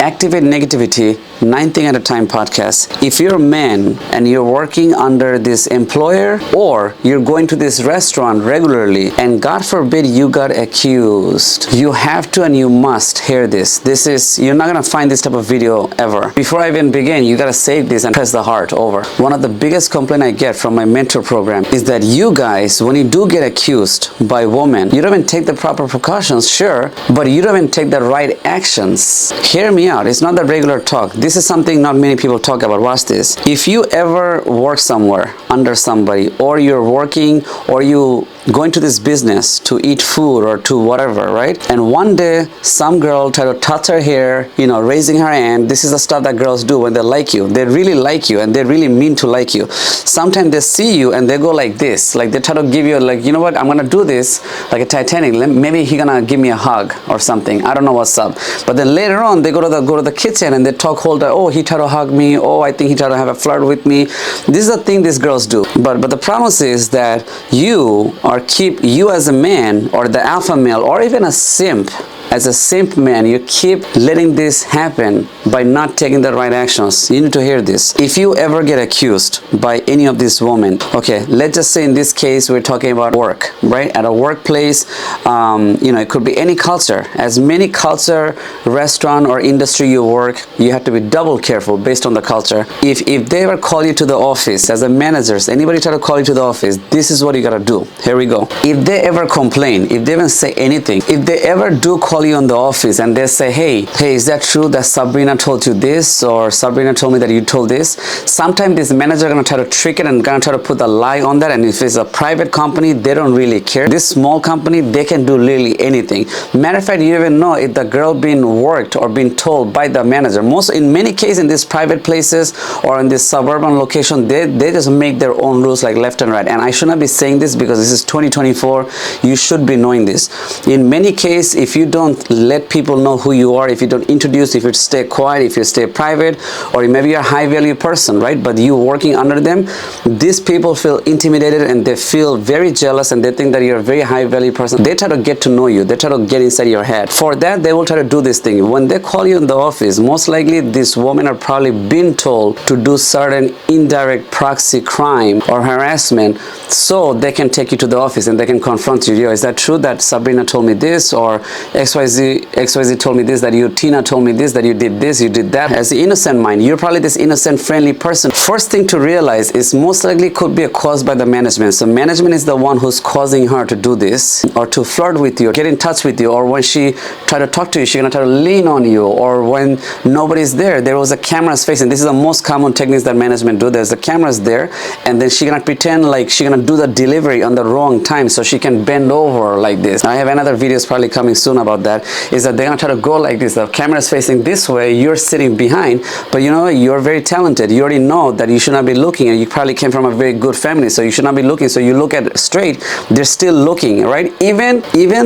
Activate Negativity 9 Thing at a Time podcast. If you're a man and you're working under this employer, or you're going to this restaurant regularly and God forbid you got accused, you have to and you must hear this. You're not gonna find this type of video ever. Before I even begin, you gotta save this and press the heart over. One of the biggest complaints I get from my mentor program is that you guys, when you do get accused by women, you don't even take the proper precautions, sure, but you don't even take the right actions. Hear me out. It's not the regular talk. This is something not many people talk about. Watch this. If you ever work somewhere under somebody, or you're working, or you going to this business to eat food or to whatever, right? And one day some girl try to touch her hair, raising her hand. This is the stuff that girls do when they like you. They really like you and they really mean to like you. Sometimes they see you and they go like this, like they try to give you like, you know what, I'm gonna do this like a Titanic. Maybe he gonna give me a hug or something. I don't know what's up. But then later on they go to the kitchen and they talk whole time. Oh, he tried to hug me. Oh, I think he tried to have a flirt with me. This is the thing these girls do. But the promise is that you as a man or the alpha male or even a simp, as a simp man, you keep letting this happen by not taking the right actions. You need to hear this. If you ever get accused by any of these women, okay, let's just say in this case we're talking about work, right? At a workplace, it could be any culture. As many culture, restaurant or industry you work, you have to be double careful based on the culture. If they ever call you to the office as a manager, anybody try to call you to the office, this is what you gotta do. Here we go. If they ever complain, if they even say anything, if they ever do call you in the office and they say, hey, is that true that Sabrina told you this, or Sabrina told me that you told this? Sometimes this manager gonna try to trick it and gonna try to put a lie on that. And if it's a private company, they don't really care. This small company, they can do literally anything. Matter of fact, you even know if the girl being worked or being told by the manager. In many cases in these private places or in this suburban location, they just make their own rules like left and right. And I should not be saying this because this is 2024. You should be knowing this. In many cases, if you don't let people know who you are, if you don't introduce, if you stay quiet, if you stay private, or maybe you're a high value person, right? But you working under them, these people feel intimidated and they feel very jealous and they think that you're a very high value person. They try to get to know you. They try to get inside your head. For that, they will try to do this thing. When they call you in the office, most likely these women are probably been told to do certain indirect proxy crime or harassment so they can take you to the office and they can confront you. Yo, is that true that Sabrina told me this, or XYZ told me this, that Tina told me this, that you did this, you did that? As the innocent mind, you're probably this innocent, friendly person. First thing to realize is most likely could be caused by the management. So management is the one who's causing her to do this, or to flirt with you, get in touch with you, or when she try to talk to you, she's gonna try to lean on you, or when nobody's there was a camera's facing. This is the most common techniques that management do. There's the cameras there, and then she's gonna pretend like she's gonna do the delivery on the wrong time so she can bend over like this. I have another videos probably coming soon about that. Is that they're gonna try to go like this. The camera is facing this way, you're sitting behind, but you're very talented. You already know that you should not be looking, and you probably came from a very good family, so you should not be looking. So you look at straight, they're still looking, right? Even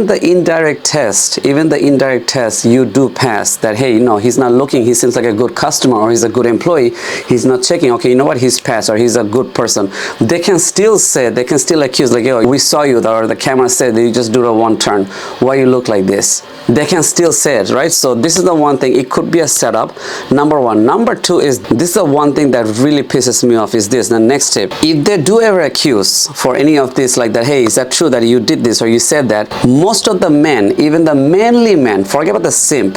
the indirect test, you do pass that. Hey, he's not looking, he seems like a good customer, or he's a good employee, he's not checking. Okay, you know what, he's passed, or he's a good person. They can still accuse, like, yo, we saw you, or the camera said that you just do the one turn, why you look like this. They can still say it, right? So this is the one thing. It could be a setup, number one. Number two is, this is the one thing that really pisses me off, is this, the next tip. If they do ever accuse for any of this, like that, hey, is that true that you did this or you said that? Most of the men, even the manly men, forget about the simp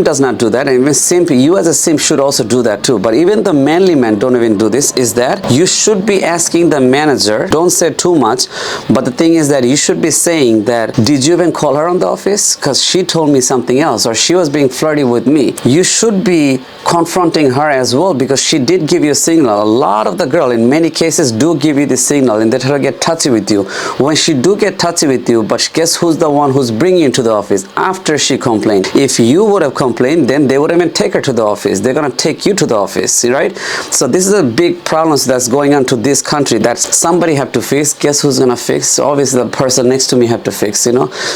does not do that. And even simp, you as a simp should also do that too. But even the manly men don't even do this. Is that you should be asking the manager, don't say too much, but the thing is that you should be saying that, did you even call her on the office? Because she told me something else, or she was being flirty with me. You should be confronting her as well, because she did give you a signal. A lot of the girl in many cases do give you the signal and they try to get touchy with you. When she do get touchy with you, but guess who's the one who's bringing you to the office after she complained? If you would have complained, then they wouldn't even take her to the office. They're gonna take you to the office, right? So this is a big problem that's going on to this country that somebody have to fix. Guess who's gonna fix? Obviously the person next to me have to fix.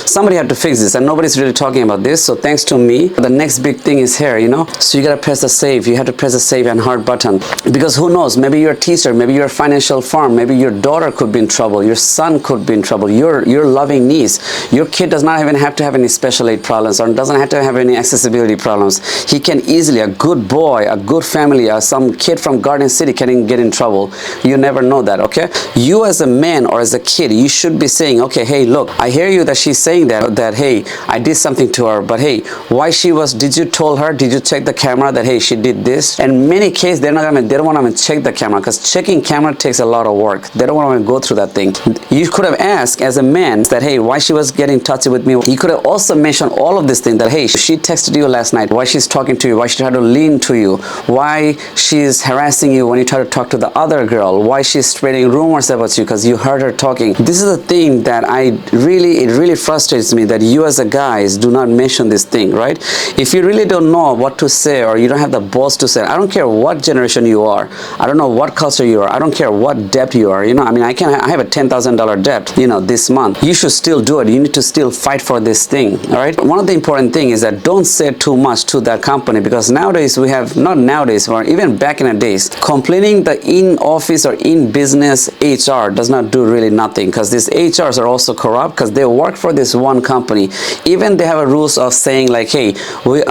Somebody have to fix this, and nobody's really talking about this. So thanks to me, the next big thing is here, so you gotta press the save. You have to press the save and heart button, because who knows, maybe you're a teacher, maybe you're a financial firm, maybe your daughter could be in trouble, your son could be in trouble, your loving niece, your kid does not even have to have any special aid problems, or doesn't have to have any accessibility problems. He can easily, a good boy, a good family, some kid from Garden City can get in trouble. You never know that, okay? You as a man or as a kid, you should be saying, okay, hey, look, I hear you that she's saying that hey, I did something to her, but hey, why did you told her, did you check the camera that hey, she did this? And many cases, they don't want to even check the camera, because checking camera takes a lot of work. They don't want to go through that thing. You could have asked as a man that hey, why she was getting touchy with me. You could have also mentioned all of this thing, that hey, she texted you last night, why she's talking to you, why she tried to lean to you, why she's harassing you when you try to talk to the other girl, why she's spreading rumors about you because you heard her talking. This is the thing that it really frustrates me, that you as a guys do not mention this thing, right? If you really don't know what to say, or you don't have the balls to say, I don't care what generation you are, I don't know what culture you are, I don't care what debt you are, I mean, I have a $10,000 debt, this month. You should still do it. You need to still fight for this thing, all right? One of the important thing is that don't say too much to that company, because nowadays we have, not nowadays, or even back in the days, complaining the in-office or in-business HR does not do really nothing, because these HRs are also corrupt, because they work for this one company. Even they have a rules of saying like, hey,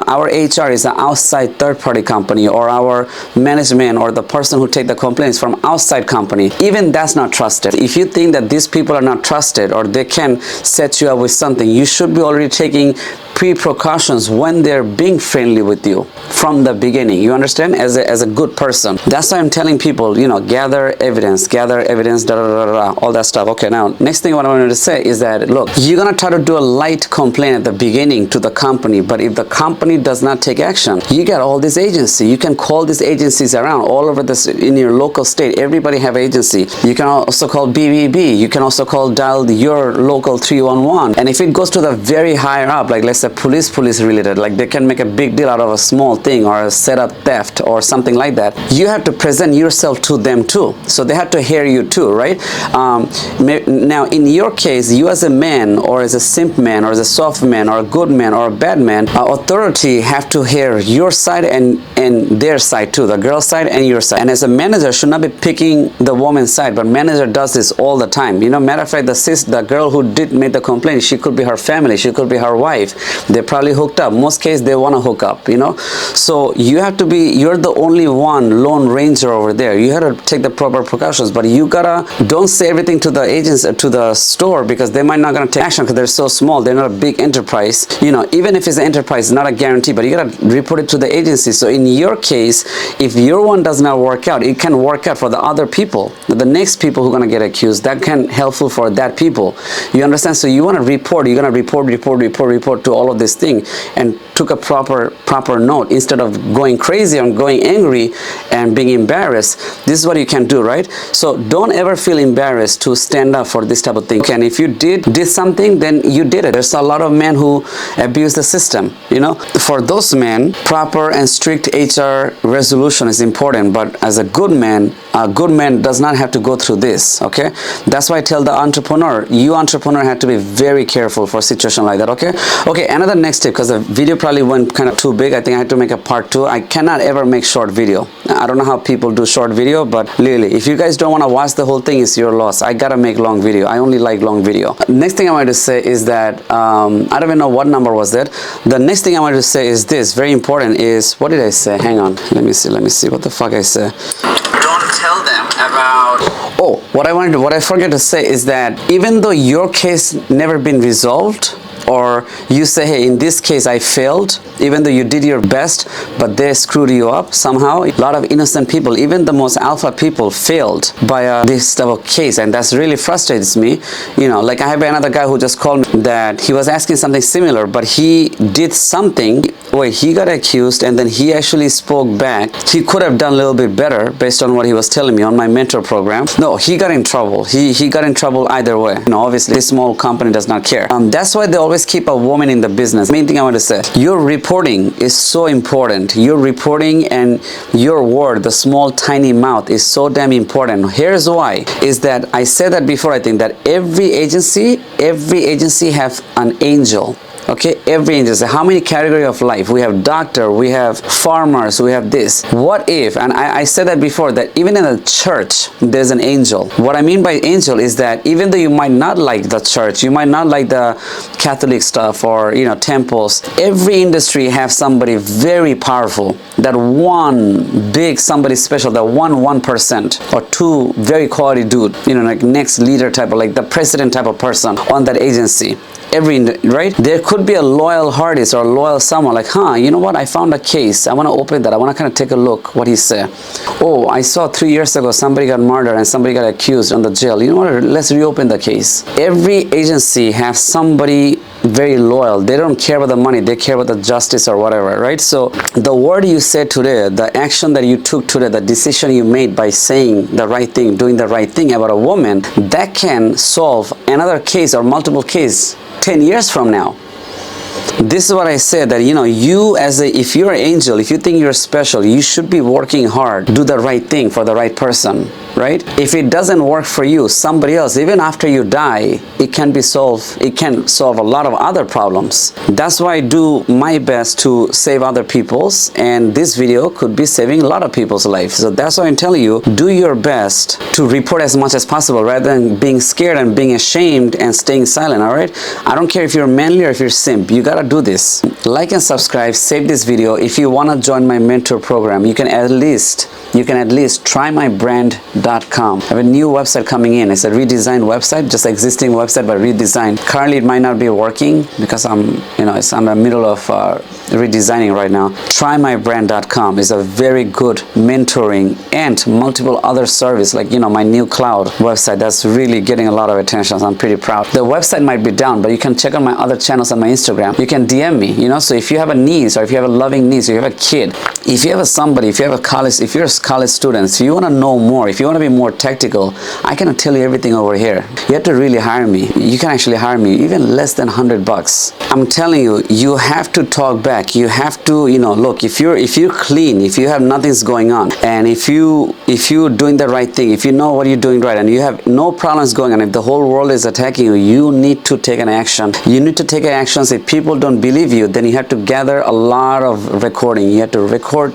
our HR is an outside third-party company, or our management or the person who take the complaints from outside company. Even that's not trusted. If you think that these people are not trusted, or they can set you up with something, you should be already taking precautions when they're being friendly with you from the beginning. You understand? As a good person. That's why I'm telling people, gather evidence, all that stuff. Okay, now next thing what I wanted to say is that, look, you're gonna try to do a light complaint at the beginning to the company, but if the company does not take action, you got all these agencies. You can call these agencies around all over this in your local state. Everybody have agency. You can also call BBB. You can also dial your local 311. And if it goes to the very higher up, like let's say police related, like they can make a big deal out of a small thing, or a setup theft or something like that, you have to present yourself to them too, so they have to hear you too, right? Now in your case, you as a man, or as a simp man, or as a soft man, or a good man, or a bad man, authority have to hear your side and their side too, the girl side and your side. And as a manager, should not be picking the woman's side, but manager does this all the time. Matter of fact, the girl who did make the complaint, she could be her family, she could be her wife. They probably hooked up. Most cases they want to hook up, so you have to be, you're the only one lone ranger over there. You have to take the proper precautions, but you gotta, don't say everything to the agents, to the store, because they might not gonna take action, because they're so small, they're not a big enterprise. Even if it's an enterprise, it's not a guarantee, but you gotta report it to the agency. So in your case, if your one does not work out, it can work out for the other people, the next people who are gonna get accused. That can helpful for that people. You understand? So you want to report, you're gonna report to all of this thing, and took a proper note, instead of going crazy and going angry and being embarrassed. This is what you can do, right? So don't ever feel embarrassed to stand up for this type of thing. And if you did something, then you did it. There's a lot of men who abuse the system. For those men, proper and strict HR resolution is important, but as a good man does not have to go through this, okay? That's why I tell the entrepreneur, you entrepreneur have to be very careful for a situation like that, okay? Okay, another next tip, because the video probably went kind of too big. I think I had to make a part 2. I cannot ever make short video. I don't know how people do short video, but really, if you guys don't want to watch the whole thing, it's your loss. I gotta make long video. I only like long video. Next thing I wanted to say is that, I don't even know what number was that. The next thing I wanted to say is this, very important, is, what did I say? Hang on, let me see, what the fuck I said. Don't tell them about... Oh, what I forgot to say is that even though your case never been resolved, or you say, hey, in this case I failed, even though you did your best, but they screwed you up somehow. A lot of innocent people, even the most alpha people, failed by this type of case, and that's really frustrates me. Like I have another guy who just called me that he was asking something similar, but he did something where he got accused, and then he actually spoke back. He could have done a little bit better based on what he was telling me on my mentor program. No, he got in trouble. He got in trouble either way. Obviously, this small company does not care. That's why they always keep a woman in the business. Main thing I want to say, your reporting is so important. Your reporting and your word, the small tiny mouth, is so damn important. Here's why, is that I said that before, I think that every agency have an angel. Okay, every agency. How many category of life? We have doctor, we have farmers, we have this. What if, and I said that before, that even in a church, there's an angel. What I mean by angel is that even though you might not like the church, you might not like the Catholic stuff or, you know, temples, every industry have somebody very powerful, that one big somebody special, that 1% or two very quality dude, you know, like next leader type of, like the president type of person on that agency. Right, there could be a loyal artist or a loyal someone like, you know what, I found a case, I want to open that, I want to kind of take a look what he said. Oh, I saw 3 years ago somebody got murdered and somebody got accused on the jail, you know what, let's reopen the case. Every agency has somebody very loyal. They don't care about the money, they care about the justice or whatever, right? So the word you said today, the action that you took today, the decision you made by saying the right thing, doing the right thing about a woman, that can solve another case or multiple cases 10 years from now. This is what I said, that, you know, you as if you're an angel, if you think you're special, you should be working hard, do the right thing for the right person, right? If it doesn't work for you, somebody else, even after you die, it can be solved. It can solve a lot of other problems. That's why I do my best to save other people's, and this video could be saving a lot of people's lives. So that's why I'm telling you, do your best to report as much as possible rather than being scared and being ashamed and staying silent, all right? I don't care if you're manly or if you're simp, you gotta do this. Like and subscribe, save this video. If you want to join my mentor program, you can at least trymybrand.com. I have a new website coming in. It's a redesigned website, just existing website but redesigned. Currently it might not be working because I'm in the middle of redesigning right now. Trymybrand.com is a very good mentoring and multiple other service, like, you know, my new cloud website that's really getting a lot of attention. So I'm pretty proud. The website might be down, but you can check out my other channels on my Instagram. You can DM me, you know, so if you have a niece or if you have a loving niece or you have a kid, if you have somebody, if you have a college, if you're a college student, if you want to know more, if you want to be more tactical, I can tell you everything over here. You have to really hire me. You can actually hire me even less than $100. I'm telling you, you have to talk back. You have to, you know, look, if you're clean, if you have nothing's going on, and if you're doing the right thing, if you know what you're doing right, and you have no problems going on, if the whole world is attacking you, you need to take an action. You need to take an action. If people don't believe you, then you have to gather a lot of recording. You have to record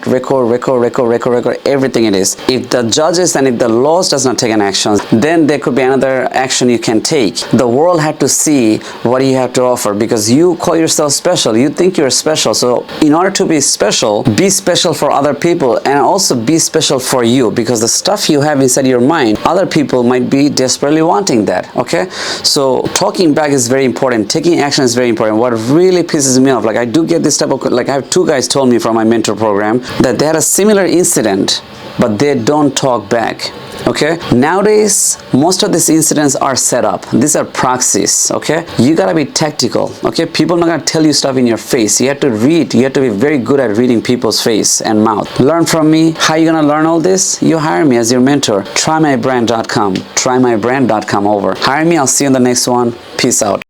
everything it is. If the judges and if the laws does not take an action, then there could be another action you can take. The world had to see what you have to offer, because you call yourself special. You think you're special. So in order to be special for other people, and also be special for you, because the stuff you have inside your mind, other people might be desperately wanting that. Okay, so talking back is very important. Taking action is very important. What really pisses me off, like, I do get this type of, like, I have 2 guys told me from my mentor program that they had a similar incident, but they don't talk back. Okay, nowadays most of these incidents are set up. These are proxies. Okay, you gotta be tactical. Okay, people are not gonna tell you stuff in your face. You have to read. You have to be very good at reading people's face and mouth. Learn from me. How are you gonna learn all this? You hire me as your mentor. Trymybrand.com. Trymybrand.com over. Hire me. I'll see you in the next one. Peace out.